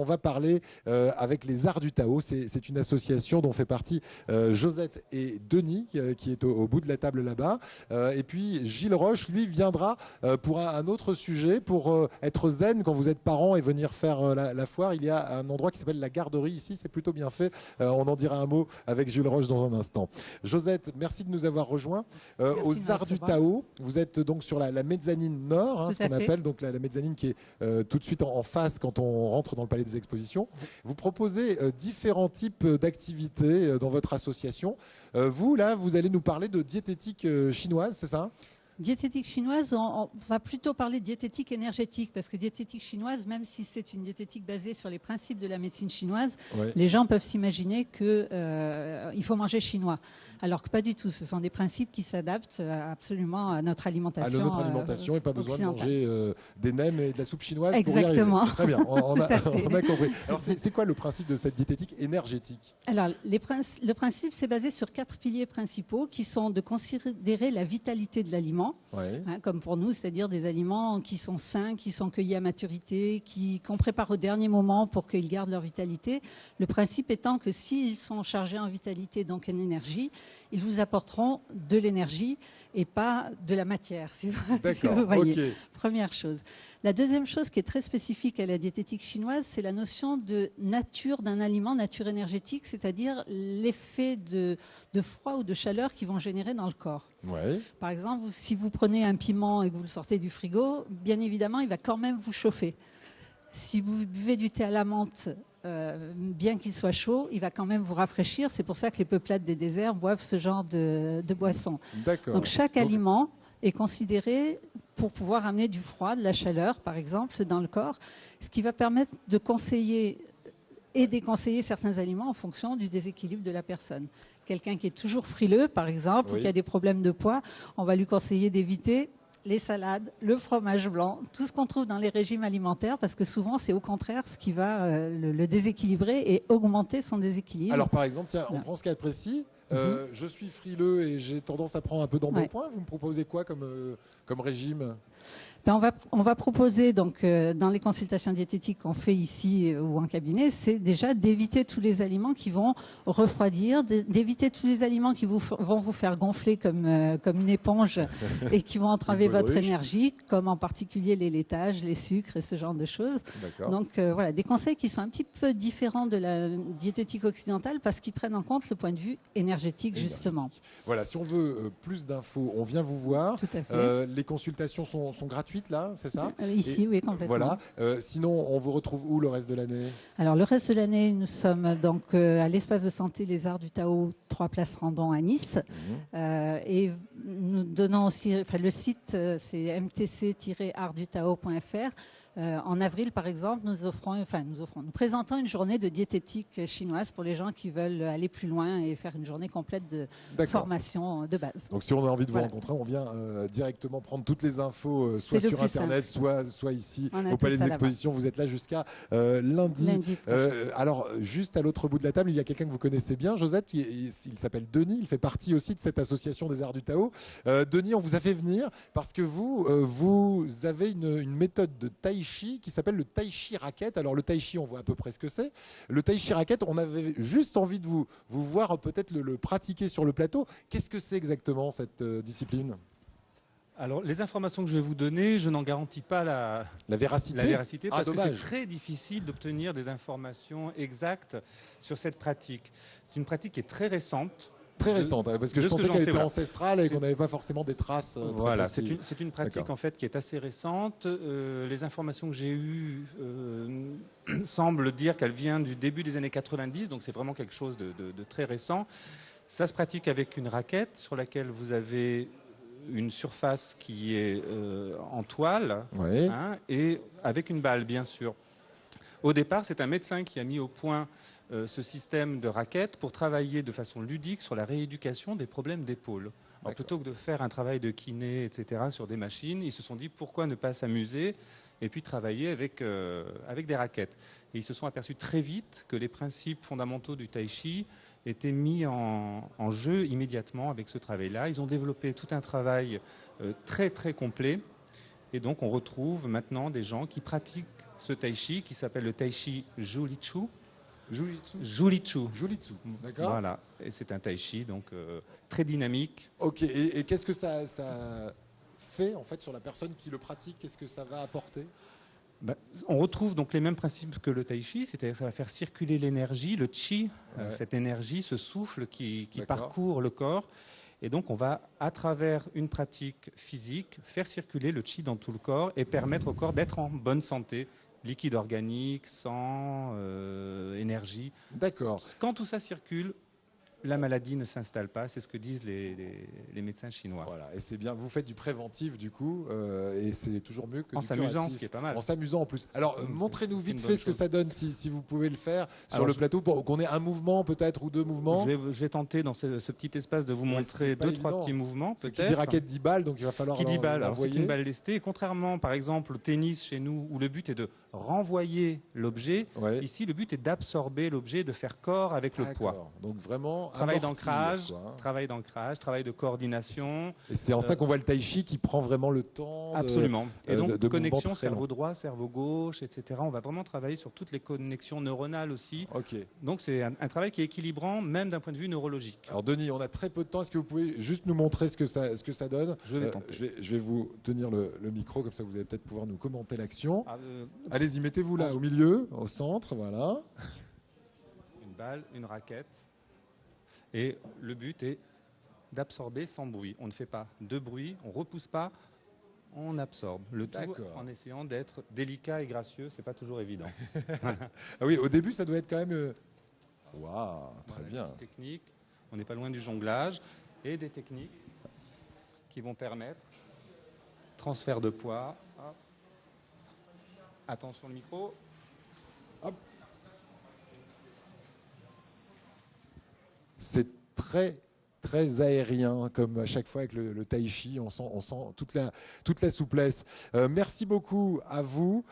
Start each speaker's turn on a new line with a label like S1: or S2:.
S1: va parler avec les Arts du Tao. C'est une association dont fait partie Josette et Denis, qui est au bout de la table là-bas. Et puis Gilles Roche, lui, viendra pour un autre sujet, pour être zen quand vous êtes parent et venir faire la foire. Il y a un endroit qui s'appelle la garderie ici, c'est plutôt bien fait. On en dira un mot avec Gilles Roche dans un instant. Josette, merci de nous avoir rejoints. Aux Arts du Tao, vous êtes donc sur la mezzanine nord, hein, ce qu'on appelle donc la mezzanine qui est tout de suite en face quand on rentre dans le palais des expositions. Vous proposez différents types d'activités dans votre association. Vous, là, vous allez nous parler de diététique chinoise, c'est ça ?
S2: Diététique chinoise, on va plutôt parler de diététique énergétique, parce que diététique chinoise, même si c'est une diététique basée sur les principes de la médecine chinoise, les gens peuvent s'imaginer qu'il faut manger chinois, alors que pas du tout. Ce sont des principes qui s'adaptent absolument à notre alimentation.
S1: À notre alimentation et pas besoin de manger des nems et de la soupe chinoise.
S2: Exactement.
S1: Pour y arriver. Très bien, on a compris. Alors c'est quoi le principe de cette diététique énergétique ?
S2: Alors le principe, c'est basé sur 4 piliers principaux qui sont de considérer la vitalité de l'aliment. Hein, comme pour nous, c'est-à-dire des aliments qui sont sains, qui sont cueillis à maturité, qu'on prépare au dernier moment pour qu'ils gardent leur vitalité. Le principe étant que s'ils sont chargés en vitalité, donc en énergie, ils vous apporteront de l'énergie et pas de la matière, si vous voyez. Okay. Première chose. La deuxième chose qui est très spécifique à la diététique chinoise, c'est la notion de nature d'un aliment, nature énergétique, c'est-à-dire l'effet de froid ou de chaleur qu'ils vont générer dans le corps. Par exemple, si vous prenez un piment et que vous le sortez du frigo, bien évidemment, il va quand même vous chauffer. Si vous buvez du thé à la menthe, bien qu'il soit chaud, il va quand même vous rafraîchir. C'est pour ça que les peuplades des déserts boivent ce genre de boisson. Donc chaque aliment est considéré pour pouvoir amener du froid, de la chaleur, par exemple, dans le corps, ce qui va permettre de conseiller et déconseiller certains aliments en fonction du déséquilibre de la personne. Quelqu'un qui est toujours frileux, par exemple, ou qui a des problèmes de poids, on va lui conseiller d'éviter les salades, le fromage blanc, tout ce qu'on trouve dans les régimes alimentaires, parce que souvent, c'est au contraire ce qui va le déséquilibrer et augmenter son déséquilibre.
S1: Alors, par exemple, tiens, on prend ce cas précis. Je suis frileux et j'ai tendance à prendre un peu d'embonpoint. Vous me proposez quoi comme régime ?
S2: On va proposer, donc, dans les consultations diététiques qu'on fait ici ou en cabinet, c'est déjà d'éviter tous les aliments qui vont refroidir, d'éviter tous les aliments qui vont vous faire gonfler comme une éponge et qui vont entraver votre énergie, comme en particulier les laitages, les sucres et ce genre de choses. Donc voilà, des conseils qui sont un petit peu différents de la diététique occidentale parce qu'ils prennent en compte le point de vue énergétique, justement.
S1: Voilà, si on veut plus d'infos, on vient vous voir.
S2: Tout à fait.
S1: Les consultations sont gratuites là, c'est ça ?
S2: Ici, oui, complètement.
S1: Voilà. Sinon, on vous retrouve où le reste de l'année ?
S2: Alors, le reste de l'année, nous sommes donc à l'espace de santé Les Arts du Tao, 3 places Randon à Nice. Et nous donnons aussi, le site, c'est mtc-artdutao.fr. En avril, par exemple, nous présentons une journée de diététique chinoise pour les gens qui veulent aller plus loin et faire une journée complète de formation de base.
S1: Donc, si on a envie de vous rencontrer, on vient directement prendre toutes les infos, soit sur Internet, soit ici au Palais des Expositions. Vous êtes là jusqu'à lundi. Alors, juste à l'autre bout de la table, il y a quelqu'un que vous connaissez bien, Josette. Il s'appelle Denis. Il fait partie aussi de cette association des Arts du Tao. Denis, on vous a fait venir parce que vous avez une méthode de tai chi qui s'appelle le tai chi raquette. Alors, le tai chi, on voit à peu près ce que c'est. Le tai chi raquette, on avait juste envie de vous voir peut-être le pratiquer sur le plateau. Qu'est-ce que c'est exactement cette discipline ?
S3: Alors, les informations que je vais vous donner, je n'en garantis pas la véracité parce que c'est très difficile d'obtenir des informations exactes sur cette pratique. C'est une pratique qui est très récente.
S1: Très récente, parce que je pensais qu'elle était ancestrale et qu'on n'avait pas forcément des traces.
S3: Voilà, c'est une pratique en fait qui est assez récente. Les informations que j'ai eues semblent dire qu'elle vient du début des années 90, donc c'est vraiment quelque chose de très récent. Ça se pratique avec une raquette sur laquelle vous avez une surface qui est en toile et avec une balle, bien sûr. Au départ, c'est un médecin qui a mis au point ce système de raquettes pour travailler de façon ludique sur la rééducation des problèmes d'épaule. Alors, plutôt que de faire un travail de kiné, etc., sur des machines, ils se sont dit pourquoi ne pas s'amuser et puis travailler avec des raquettes. Et ils se sont aperçus très vite que les principes fondamentaux du tai chi étaient mis en jeu immédiatement avec ce travail-là. Ils ont développé tout un travail très très complet Et donc on retrouve maintenant des gens qui pratiquent ce tai chi qui s'appelle le tai chi Julitsu. Julitsu.
S1: D'accord.
S3: Voilà, et c'est un tai chi donc très dynamique.
S1: Ok, et qu'est-ce que ça fait en fait sur la personne qui le pratique? Qu'est-ce que ça va apporter?
S3: On retrouve donc les mêmes principes que le tai chi, c'est-à-dire que ça va faire circuler l'énergie, le chi, cette énergie, ce souffle qui parcourt le corps. Et donc on va, à travers une pratique physique, faire circuler le chi dans tout le corps et permettre au corps d'être en bonne santé, liquide organique, sang, énergie.
S1: D'accord.
S3: Quand tout ça circule, la maladie ne s'installe pas, c'est ce que disent les médecins chinois.
S1: Voilà, et c'est bien, vous faites du préventif du coup, et c'est toujours mieux que
S3: en
S1: du
S3: s'amusant,
S1: curatif.
S3: ce qui est pas mal.
S1: En s'amusant en plus. Alors, montrez-nous vite fait ce que ça donne, si vous pouvez le faire sur le plateau, pour qu'on ait un mouvement peut-être ou deux mouvements.
S3: Je vais tenter dans ce petit espace de vous montrer deux, trois petits mouvements.
S1: Ce qui dit raquette 10 balles, donc il va falloir.
S3: Qui dit balle, alors c'est une balle lestée. Et contrairement par exemple au tennis chez nous, où le but est de renvoyer l'objet, ici le but est d'absorber l'objet, de faire corps avec le poids.
S1: Donc vraiment,
S3: travail d'ancrage. Travail d'ancrage, travail de coordination.
S1: Et c'est en ça qu'on voit le tai chi qui prend vraiment le temps.
S3: Absolument. Et donc connexion cerveau droit, cerveau gauche, etc. On va vraiment travailler sur toutes les connexions neuronales aussi. Donc c'est un travail qui est équilibrant, même d'un point de vue neurologique.
S1: Alors Denis, on a très peu de temps. Est-ce que vous pouvez juste nous montrer ce que ça donne?
S3: Je vais tenter.
S1: Je vais vous tenir le micro, comme ça vous allez peut-être pouvoir nous commenter l'action. Allez-y, mettez-vous là, au milieu, au centre, voilà.
S3: Une balle, une raquette. Et le but est d'absorber sans bruit. On ne fait pas de bruit, on ne repousse pas, on absorbe. Le tout en essayant d'être délicat et gracieux, c'est pas toujours évident.
S1: Ah oui, au début, ça doit être quand même... Waouh, très bien.
S3: Des techniques, on n'est pas loin du jonglage, et des techniques qui vont permettre transfert de poids. Hop. Attention le micro. Hop.
S1: C'est très aérien, comme à chaque fois avec le tai chi, on sent toute la souplesse. Merci beaucoup à vous.